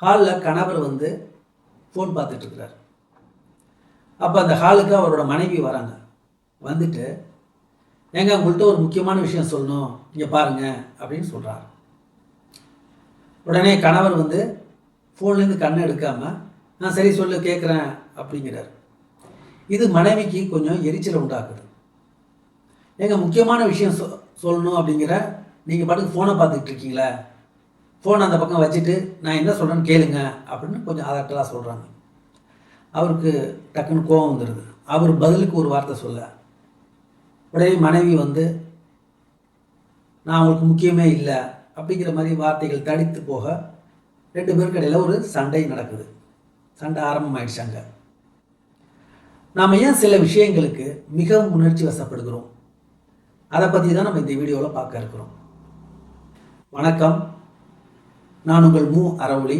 ஹாலில் கணவர் வந்து ஃபோன் பார்த்துட்ருக்கிறார். அப்போ அந்த ஹாலுக்கு அவரோட மனைவி வராங்க. வந்துட்டு, ஏங்க உங்கள்கிட்ட ஒரு முக்கியமான விஷயம் சொல்லணும், இங்கே பாருங்கள் அப்படின்னு சொல்கிறார். உடனே கணவர் வந்து ஃபோன்லேருந்து கண்ணை எடுக்காமல், நான் சரி சொல்லு கேட்குறேன் அப்படிங்கிறார். இது மனைவிக்கு கொஞ்சம் எரிச்சலை உண்டாக்குது. ஏங்க முக்கியமான விஷயம் சொல்லணும் அப்படிங்கிற நீங்கள் பாட்டுக்கு ஃபோனை பார்த்துக்கிட்டு இருக்கீங்களே, ஃபோனை அந்த பக்கம் வச்சுட்டு நான் என்ன சொல்கிறேன்னு கேளுங்க அப்படின்னு கொஞ்சம் அதட்டலாக சொல்கிறாங்க. அவருக்கு டக்குன்னு கோபம் வந்துடுது. அவர் பதிலுக்கு ஒரு வார்த்தை சொல்ல, உடனே மனைவி வந்து நான் அவங்களுக்கு முக்கியமே இல்லை அப்படிங்கிற மாதிரி வார்த்தைகள் தடித்து போக 2 பேருக்கு இடையில் ஒரு சண்டை நடக்குது. சண்டை ஆரம்பமாயிடுச்சாங்க. நாம் ஏன் சில விஷயங்களுக்கு மிகவும் உணர்ச்சி வசப்படுகிறோம், அதை பற்றி தான் நம்ம இந்த வீடியோவில் பார்க்க இருக்கிறோம். வணக்கம், நான் உங்கள் மு அறவுளி.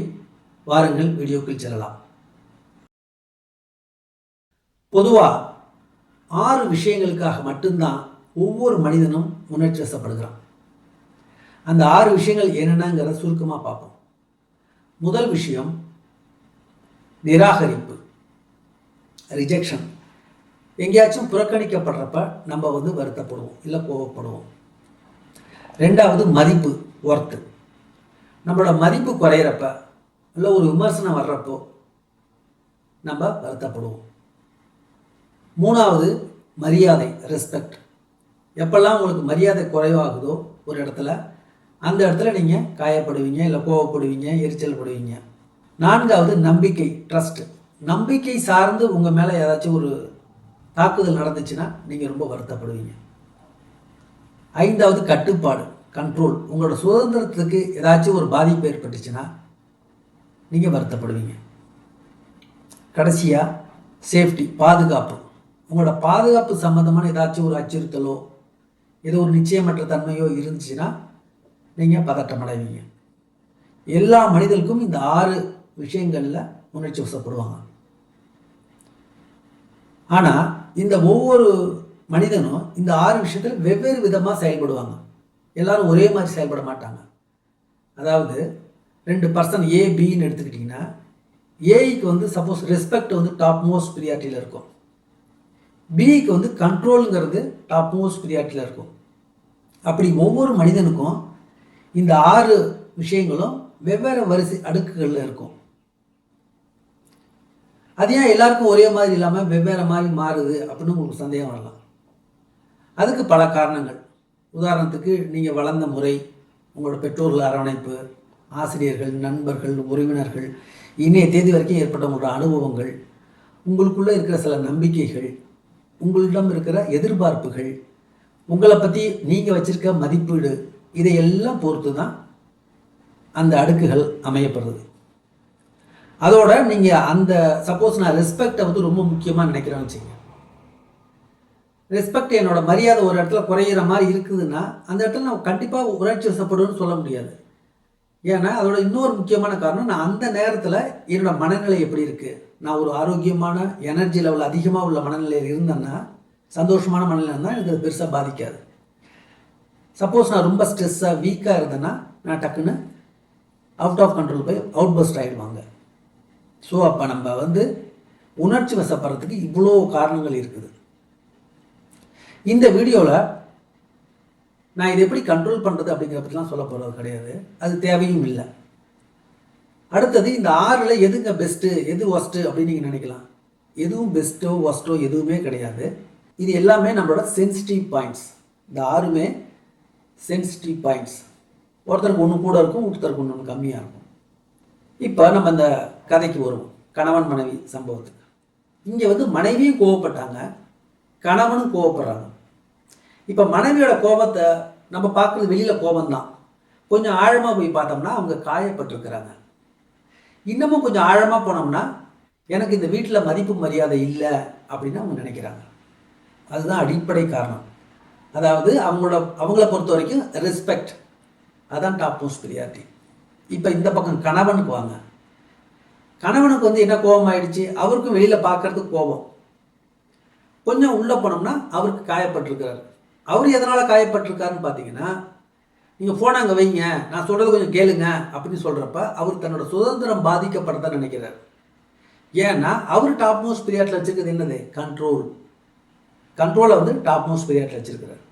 வாருங்கள் வீடியோக்குள் செல்லலாம். பொதுவாக 6 விஷயங்களுக்காக மட்டும்தான் ஒவ்வொரு மனிதனும் உணர்ச்சி வசப்படுகிறான். அந்த 6 விஷயங்கள் என்னென்னங்கிறத சுருக்கமாக பார்ப்போம். முதல் விஷயம் நிராகரிப்பு, ரிஜெக்ஷன். எங்கேயாச்சும் புறக்கணிக்கப்படுறப்ப நம்ம வந்து வருத்தப்படுவோம், இல்லை கோவப்படுவோம். 2வது மதிப்பு, ஒர்த்து. நம்மளோட மதிப்பு குறையிறப்ப இல்லை ஒரு விமர்சனம் வர்றப்போ நம்ம வருத்தப்படுவோம். 3வது மரியாதை, ரெஸ்பெக்ட். எப்பெல்லாம் உங்களுக்கு மரியாதை குறைவாகுதோ ஒரு இடத்துல, அந்த இடத்துல நீங்கள் காயப்படுவீங்க, இல்லை கோவப்படுவீங்க, எரிச்சல் படுவீங்க. 4வது நம்பிக்கை, ட்ரஸ்ட். நம்பிக்கை சார்ந்து உங்கள் மேலே ஏதாச்சும் ஒரு தாக்குதல் நடந்துச்சுன்னா நீங்கள் ரொம்ப வருத்தப்படுவீங்க. 5வது கட்டுப்பாடு, கண்ட்ரோல். உங்களோட சுதந்திரத்துக்கு ஏதாச்சும் ஒரு பாதிப்பு ஏற்பட்டுச்சுன்னா நீங்கள் வருத்தப்படுவீங்க. கடைசியாக சேஃப்டி, பாதுகாப்பு. உங்களோட பாதுகாப்பு சம்மந்தமான ஏதாச்சும் ஒரு அச்சுறுத்தலோ ஏதோ ஒரு நிச்சயமற்ற தன்மையோ இருந்துச்சுன்னா நீங்கள் பதட்டம் அடைவீங்க. எல்லா மனிதர்களுக்கும் இந்த 6 விஷயங்களில் உணர்ச்சி வசப்படுவாங்க. ஆனால் இந்த ஒவ்வொரு மனிதனும் இந்த 6 விஷயத்தில் வெவ்வேறு விதமாக செயல்படுவாங்க. எல்லாரும் ஒரே மாதிரி செயல்பட மாட்டாங்க. அதாவது 2 பர்சன் ஏ பின்னு எடுத்துக்கிட்டிங்கன்னா, ஏக்கு வந்து சப்போஸ் ரெஸ்பெக்ட் வந்து டாப் மோஸ்ட் ப்ரியாரிட்டியில் இருக்கும், பிக்கு வந்து கண்ட்ரோலுங்கிறது டாப் மோஸ்ட் ப்ரியாரிட்டியில் இருக்கும். அப்படி ஒவ்வொரு மனிதனுக்கும் இந்த 6 விஷயங்களும் வெவ்வேறு வரிசை அடுக்குகளில் இருக்கும். அது ஏன் எல்லாருக்கும் ஒரே மாதிரி இல்லாமல் வெவ்வேறு மாதிரி மாறுது அப்படின்னு உங்களுக்கு சந்தேகம் வரலாம். அதுக்கு பல காரணங்கள். உதாரணத்துக்கு நீங்கள் வளர்ந்த முறை, உங்களோட பெற்றோர்கள் அரவணைப்பு, ஆசிரியர்கள், நண்பர்கள், உறவினர்கள், இன்றைய தேதி வரைக்கும் ஏற்பட்ட உங்களோட அனுபவங்கள், உங்களுக்குள்ளே இருக்கிற சில நம்பிக்கைகள், உங்களிடம் இருக்கிற எதிர்பார்ப்புகள், உங்களை பற்றி நீங்கள் வச்சுருக்க மதிப்பீடு, இதையெல்லாம் பொறுத்து தான் அந்த அடுக்குகள் அமையப்படுறது. அதோட நீங்கள் அந்த சப்போஸ் நான் ரெஸ்பெக்டை வந்து ரொம்ப முக்கியமாக நினைக்கிறேன்னு வச்சுங்க. ரெஸ்பெக்ட், என்னோட மரியாதை ஒரு இடத்துல குறையிற மாதிரி இருக்குதுன்னா அந்த இடத்துல நான் கண்டிப்பாக உணர்ச்சி வசப்படுன்னு சொல்ல முடியாது. ஏன்னா அதோட இன்னொரு முக்கியமான காரணம், நான் அந்த நேரத்தில் என்னோட மனநிலை எப்படி இருக்குது, நான் ஒரு ஆரோக்கியமான எனர்ஜி லெவல் அதிகமாக உள்ள மனநிலையில் இருந்தேன்னா, சந்தோஷமான மனநிலை இருந்தால் எனக்கு அது பெருசாக பாதிக்காது. சப்போஸ் நான் ரொம்ப ஸ்ட்ரெஸ்ஸாக வீக்காக இருந்தேன்னா நான் டக்குன்னு அவுட் ஆஃப் கண்ட்ரோல் போய் அவுட் பஸ்ட் ஆகிடுவாங்க. ஸோ அப்போ நம்ம வந்து உணர்ச்சி வசப்படுறதுக்கு இவ்வளோ காரணங்கள் இருக்குது. இந்த வீடியோவில் நான் இதை எப்படி கண்ட்ரோல் பண்ணுறது அப்படிங்கிற பற்றிலாம் சொல்ல போகிறது கிடையாது, அது தேவையும் இல்லை. அடுத்தது இந்த 6ல் எதுங்க பெஸ்ட்டு எது ஒஸ்ட்டு அப்படின்னு நீங்கள் நினைக்கலாம். எதுவும் பெஸ்ட்டோ ஒஸ்ட்டோ எதுவுமே கிடையாது. இது எல்லாமே நம்மளோட சென்சிட்டிவ் பாயிண்ட்ஸ். இந்த 6மே சென்சிட்டிவ் பாயிண்ட்ஸ். ஒருத்தருக்கு ஒன்று கூட இருக்கும், ஒருத்தருக்கு ஒன்று கம்மியாக இருக்கும். இப்போ நம்ம இந்த கதைக்கு வருவோம், கணவன் மனைவி சம்பவத்துக்கு. இங்கே வந்து மனைவியும் கோவப்பட்டாங்க, கணவனும் கோவப்படுறாங்க. இப்போ மனைவியோட கோபத்தை நம்ம பார்க்குறது வெளியில் கோபம்தான். கொஞ்சம் ஆழமாக போய் பார்த்தோம்னா அவங்க காயப்பட்டிருக்கிறாங்க. இன்னமும் கொஞ்சம் ஆழமாக போனோம்னா எனக்கு இந்த வீட்டில் மதிப்பு மரியாதை இல்லை அப்படின்னு அவங்க நினைக்கிறாங்க. அதுதான் அடிப்படை காரணம். அதாவது அவங்கள பொறுத்த வரைக்கும் ரெஸ்பெக்ட் அதான் டாப் மோஸ்ட் ப்ரியாரிட்டி. இப்போ இந்த பக்கம் கணவனுக்கு வாங்க. கணவனுக்கு வந்து என்ன கோபம் ஆயிடுச்சு, அவருக்கும் வெளியில் பார்க்கறதுக்கு கோபம். கொஞ்சம் உள்ளே போனோம்னா அவருக்கு காயப்பட்டிருக்கிறார். அவர் எதனால் காயப்பட்டிருக்காருன்னு பார்த்தீங்கன்னா, நீங்கள் ஃபோனை அங்கே வைங்க, நான் சொல்கிறது கொஞ்சம் கேளுங்க அப்படின்னு சொல்கிறப்ப அவர் தன்னோட சுதந்திரம் பாதிக்கப்படுறத நினைக்கிறார். ஏன்னா அவர் டாப் மோஸ்ட் பீரியடில் வச்சுருக்கிறது என்னது? கண்ட்ரோலை வந்து டாப் மோஸ்ட் பீரியடில் வச்சுருக்கிறார்.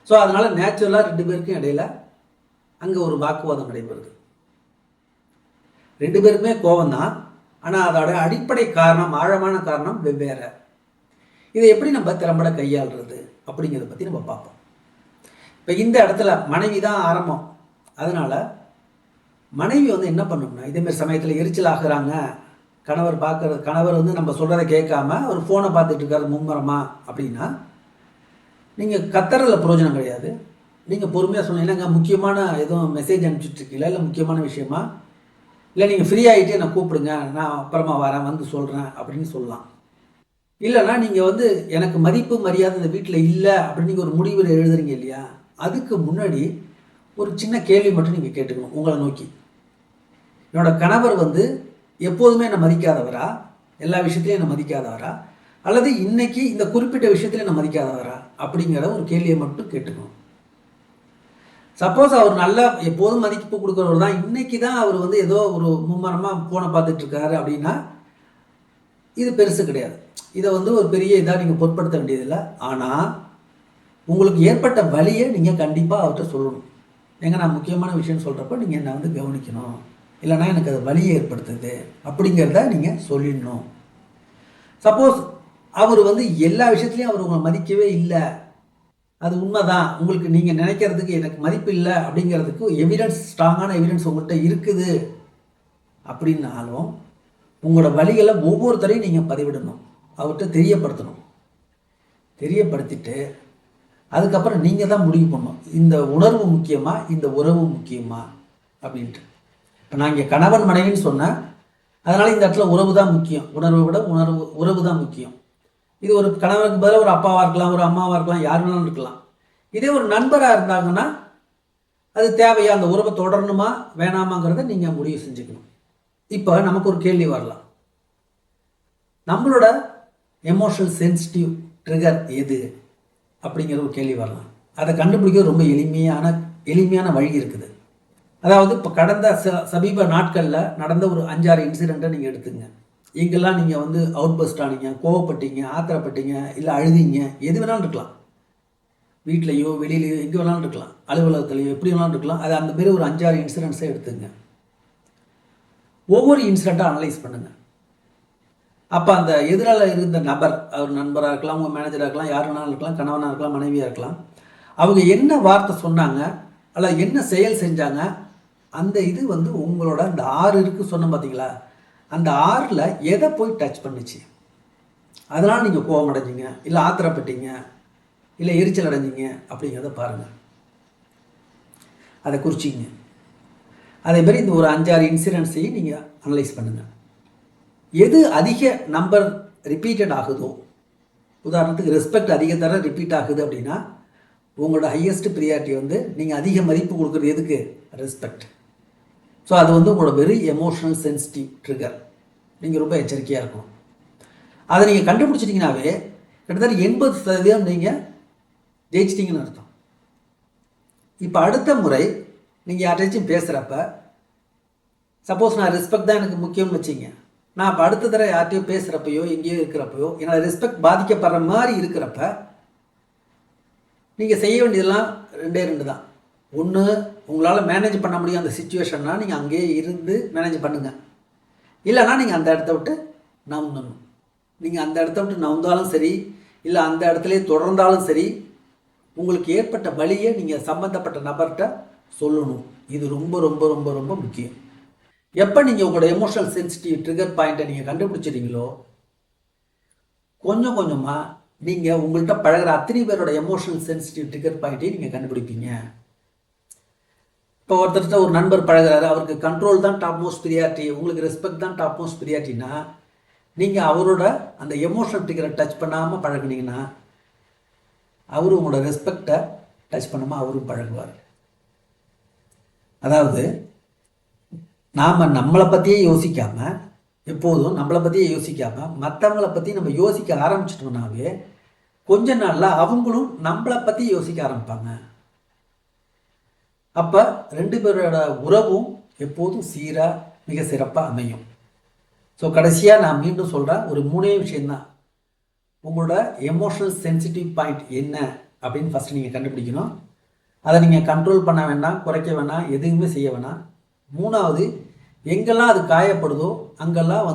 ஸோ அதனால் நேச்சுரலாக 2 பேருக்கும் இடையில அங்கே ஒரு வாக்குவாதம் நடைபெறுது. 2 பேருக்குமே கோபம் தான், ஆனால் அதோட அடிப்படை காரணம், ஆழமான காரணம் வெவ்வேறு. இதை எப்படி நம்ம திறம்பட கையாளுறது அப்படிங்கிறத பற்றி நம்ம பார்ப்போம். இப்போ இந்த இடத்துல மனைவி தான் ஆரம்பம். அதனால் மனைவி வந்து என்ன பண்ணணும்னா, இதேமாரி சமயத்தில் எரிச்சல் ஆகுறாங்க, கணவர் வந்து நம்ம சொல்கிறத கேட்காம ஒரு ஃபோனை பார்த்துட்டு இருக்காரு மும்முரமா அப்படின்னா, நீங்கள் கத்துறதுல பிரயோஜனம் கிடையாது. நீங்கள் பொறுமையாக சொன்னீங்கன்னா, முக்கியமான எதுவும் மெசேஜ் அனுப்பிச்சிட்ருக்கீங்களா, இல்லை முக்கியமான விஷயமா, இல்லை நீங்கள் ஃப்ரீ ஆகிட்டே என்னை கூப்பிடுங்க, நான் அப்புறமா வரேன், வந்து சொல்கிறேன் அப்படின்னு சொல்லலாம். இல்லைனா நீங்கள் வந்து எனக்கு மதிப்பு மரியாதை இந்த வீட்டில் இல்லை அப்படின்னு நீங்கள் ஒரு முடிவில் எழுதுறீங்க இல்லையா, அதுக்கு முன்னாடி ஒரு சின்ன கேள்வி மட்டும் நீங்கள் கேட்டுக்கணும் உங்களை நோக்கி. என்னோட கணவர் வந்து எப்போதுமே என்னை மதிக்காதவரா, எல்லா விஷயத்துலையும் என்னை மதிக்காதவரா, அல்லது இன்னைக்கு இந்த குறிப்பிட்ட விஷயத்தில் என்னை மதிக்காதவரா அப்படிங்கிற ஒரு கேள்வியை மட்டும் கேட்டுக்கணும். சப்போஸ் அவர் நல்லா எப்போதும் மதிப்பு கொடுக்குறவர் தான், இன்னைக்கு தான் அவர் வந்து ஏதோ ஒரு மும்மரமாக ஃபோனை பார்த்துட்டு இருக்காரு அப்படின்னா இது பெருசு கிடையாது. இதை வந்து ஒரு பெரிய இதாக நீங்கள் பொருட்படுத்த வேண்டியதில்லை. ஆனால் உங்களுக்கு ஏற்பட்ட வழியை நீங்கள் கண்டிப்பாக அவர்கிட்ட சொல்லணும். நான் முக்கியமான விஷயம் சொல்கிறப்ப நீங்கள் என்னை வந்து கவனிக்கணும், இல்லைனா எனக்கு அது வழியை ஏற்படுத்துது அப்படிங்கிறத நீங்கள் சொல்லிடணும். சப்போஸ் அவர் வந்து எல்லா விஷயத்துலையும் அவர் உங்களை மதிக்கவே இல்லை, அது உண்மைதான், உங்களுக்கு நீங்கள் நினைக்கிறதுக்கு எனக்கு மதிப்பு இல்லை அப்படிங்கிறதுக்கு எவிடன்ஸ், ஸ்ட்ராங்கான எவிடன்ஸ் உங்கள்கிட்ட இருக்குது அப்படின்னாலும் உங்களோட வழிகளை ஒவ்வொருத்தரையும் நீங்கள் பதிவிடணும், அவர்கிட்ட தெரியப்படுத்திட்டு அதுக்கப்புறம் நீங்கள் தான் முடிவு பண்ணணும், இந்த உணர்வு முக்கியமா, இந்த உறவு முக்கியமா அப்படின்ட்டு. இப்போ நான் இங்கே கணவன் மனைவின்னு சொன்னேன், அதனால் இந்த இடத்துல உறவு தான் முக்கியம், உணர்வை விட உறவு தான் முக்கியம். இது ஒரு கணவனுக்கு பதிலாக ஒரு அப்பாவாக இருக்கலாம், ஒரு அம்மாவாக இருக்கலாம், யார் வேணாலும் இருக்கலாம். இதே ஒரு நண்பராக இருந்தாங்கன்னா அது தேவையா, அந்த உறவை தொடரணுமா வேணாமாங்கிறத நீங்கள் முடிவு செஞ்சுக்கணும். இப்போ நமக்கு ஒரு கேள்வி வரலாம், நம்மளோட எமோஷனல் சென்சிட்டிவ் ட்ரிகர் எது அப்படிங்கிற ஒரு கேள்வி வரலாம். அதை கண்டுபிடிக்க ரொம்ப எளிமையான வழி இருக்குது. அதாவது இப்போ கடந்த சமீப நாட்களில் நடந்த ஒரு 5-6 இன்சிடெண்ட்டை நீங்கள் எடுத்துங்க. எங்கெல்லாம் நீங்கள் வந்து அவுட் பஸ்ட் ஆனீங்க, கோவப்பட்டீங்க, ஆத்திரப்பட்டீங்க, இல்லை அழுதிங்க, எது வேணாலும் இருக்கலாம், வீட்லேயோ வெளியிலையோ எங்கே வேணாலும் இருக்கலாம், அலுவலகத்துலையோ எப்படி வேணாலும் இருக்கலாம். அது அந்த மாரி ஒரு 5-6 இன்சிடெண்ட்ஸை எடுத்துங்க. ஒவ்வொரு இன்சிடெண்ட்டாக அனலைஸ் பண்ணுங்கள். அப்போ அந்த எதிரால் இருந்த நபர், அவர் நண்பராக இருக்கலாம், உங்கள் மேனேஜராக இருக்கலாம், யார் வேணாலும் இருக்கலாம், கணவனாக இருக்கலாம், மனைவியாக இருக்கலாம், அவங்க என்ன வார்த்தை சொன்னாங்க அல்ல என்ன செயல் செஞ்சாங்க, அந்த இது வந்து உங்களோட அந்த 6 இருக்குது சொன்ன பார்த்தீங்களா, அந்த 6ல் எதை போய் டச் பண்ணிச்சு, அதனால் நீங்கள் கோபம் அடைஞ்சிங்க, இல்லை ஆத்திரப்பட்டீங்க, இல்லை எரிச்சல் அடைஞ்சிங்க அப்படிங்கிறத பாருங்கள், அதை குறிச்சிங்க. அதே மாதிரி இந்த ஒரு 5-6 இன்சிடென்ட்ஸையும் நீங்கள் அனலைஸ் பண்ணுங்கள். எது அதிக நம்பர் ரிப்பீட்டட் ஆகுதோ, உதாரணத்துக்கு ரெஸ்பெக்ட் அதிக தர ரிப்பீட் ஆகுது அப்படின்னா உங்களோட ஹையஸ்ட் ப்ரியாரிட்டி வந்து நீங்கள் அதிக மதிப்பு கொடுக்குறது எதுக்கு? ரெஸ்பெக்ட். ஸோ அது வந்து உங்களோட வெரி எமோஷனல் சென்சிட்டிவ் ட்ரிகர். நீங்கள் ரொம்ப எச்சரிக்கையாக இருக்கணும். அதை நீங்கள் கண்டுபிடிச்சிட்டிங்கனாவே கிட்டத்தட்ட 80% நீங்கள் ஜெயிச்சிட்டிங்கன்னு அர்த்தம். இப்போ அடுத்த முறை நீங்கள் யார்ட்டாச்சும் பேசுகிறப்ப, சப்போஸ் நான் ரெஸ்பெக்ட் தான் எனக்கு முக்கியம்னு வச்சிங்க, நான் இப்போ அடுத்த தடவை யார்ட்டையும் பேசுகிறப்பையோ எங்கேயோ இருக்கிறப்பையோ என்னோட ரெஸ்பெக்ட் பாதிக்கப்படுற மாதிரி இருக்கிறப்ப நீங்கள் செய்ய வேண்டியதெல்லாம் 2 தான். ஒன்று, உங்களால் மேனேஜ் பண்ண முடியும் அந்த சிச்சுவேஷன்னா நீங்கள் அங்கேயே இருந்து மேனேஜ் பண்ணுங்கள். இல்லைனா நீங்கள் அந்த இடத்த விட்டு நவுந்தணும். நீங்கள் அந்த இடத்த விட்டு நவுந்தாலும் சரி, இல்லை அந்த இடத்துலையே தொடர்ந்தாலும் சரி, உங்களுக்கு ஏற்பட்ட வழியை நீங்கள் சம்மந்தப்பட்ட நபர்கிட்ட சொல்லணும். இது ரொம்ப ரொம்ப ரொம்ப ரொம்ப முக்கியம். எப்போ நீங்கள் உங்களோட எமோஷனல் சென்சிட்டிவ் ட்ரிகர் பாயிண்ட்டை நீங்கள் கண்டுபிடிச்சிட்டீங்களோ, கொஞ்சம் கொஞ்சமாக நீங்கள் உங்கள்கிட்ட பழகிற அத்தனை பேரோட எமோஷனல் சென்சிட்டிவ் ட்ரிகர் பாயிண்ட்டையும் நீங்கள் கண்டுபிடிப்பீங்க. இப்போ ஒருத்தர்கிட்ட ஒரு நண்பர் பழகிறாரு, அவருக்கு கண்ட்ரோல் தான் டாப் மோஸ்ட் ப்ரியாரிட்டி, உங்களுக்கு ரெஸ்பெக்ட் தான் டாப் மோஸ்ட் ப்ரியாரிட்டினா, நீங்கள் அவரோட அந்த எமோஷனல் ட்ரிகரை டச் பண்ணாமல் பழகினீங்கன்னா அவரும் உங்களோட ரெஸ்பெக்டை டச் பண்ணாமல் அவரும் பழகுவார். அதாவது நாம் நம்மளை பற்றியே யோசிக்காமல், எப்போதும் நம்மளை பற்றியே யோசிக்காமல் மற்றவங்களை பற்றி நம்ம யோசிக்க ஆரம்பிச்சிட்டோம்னாவே கொஞ்ச நாளில் அவங்களும் நம்மளை பற்றி யோசிக்க ஆரம்பிப்பாங்க. அப்போ 2 பேரோட உறவும் எப்போதும் சீராக மிக சிறப்பாக அமையும். ஸோ கடைசியாக நான் மீண்டும் சொல்கிறேன், ஒரு 3 விஷயந்தான். உங்களோட எமோஷனல் சென்சிட்டிவ் பாயிண்ட் என்ன அப்படின்னு ஃபஸ்ட்டு நீங்கள் கண்டுபிடிக்கணும். அதை நீங்கள் கண்ட்ரோல் பண்ண வேண்டாம், குறைக்க வேணாம், எதுவுமே செய்ய வேணாம். 3வது, எங்கெல்லாம் அது காயப்படுதோ அங்கெல்லாம்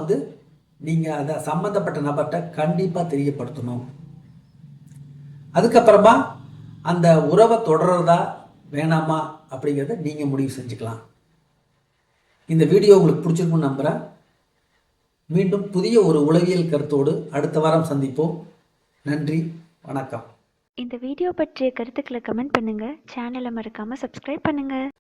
நீங்கள் அதை சம்மந்தப்பட்ட நபர்கிட்ட கண்டிப்பாக தெரியப்படுத்தணும். அதுக்கப்புறமா அந்த உறவை தொடர்றதா வேணாமா அப்படிங்கிறத நீங்கள் முடிவு செஞ்சுக்கலாம். இந்த வீடியோ உங்களுக்கு பிடிச்சிருக்குன்னு நம்புகிறேன். மீண்டும் புதிய ஒரு உளவியல் கருத்தோடு அடுத்த வாரம் சந்திப்போம். நன்றி, வணக்கம். இந்த வீடியோ பற்றிய கருத்துக்களை கமெண்ட் பண்ணுங்கள். சேனலை மறக்காமல் சப்ஸ்கிரைப் பண்ணுங்கள்.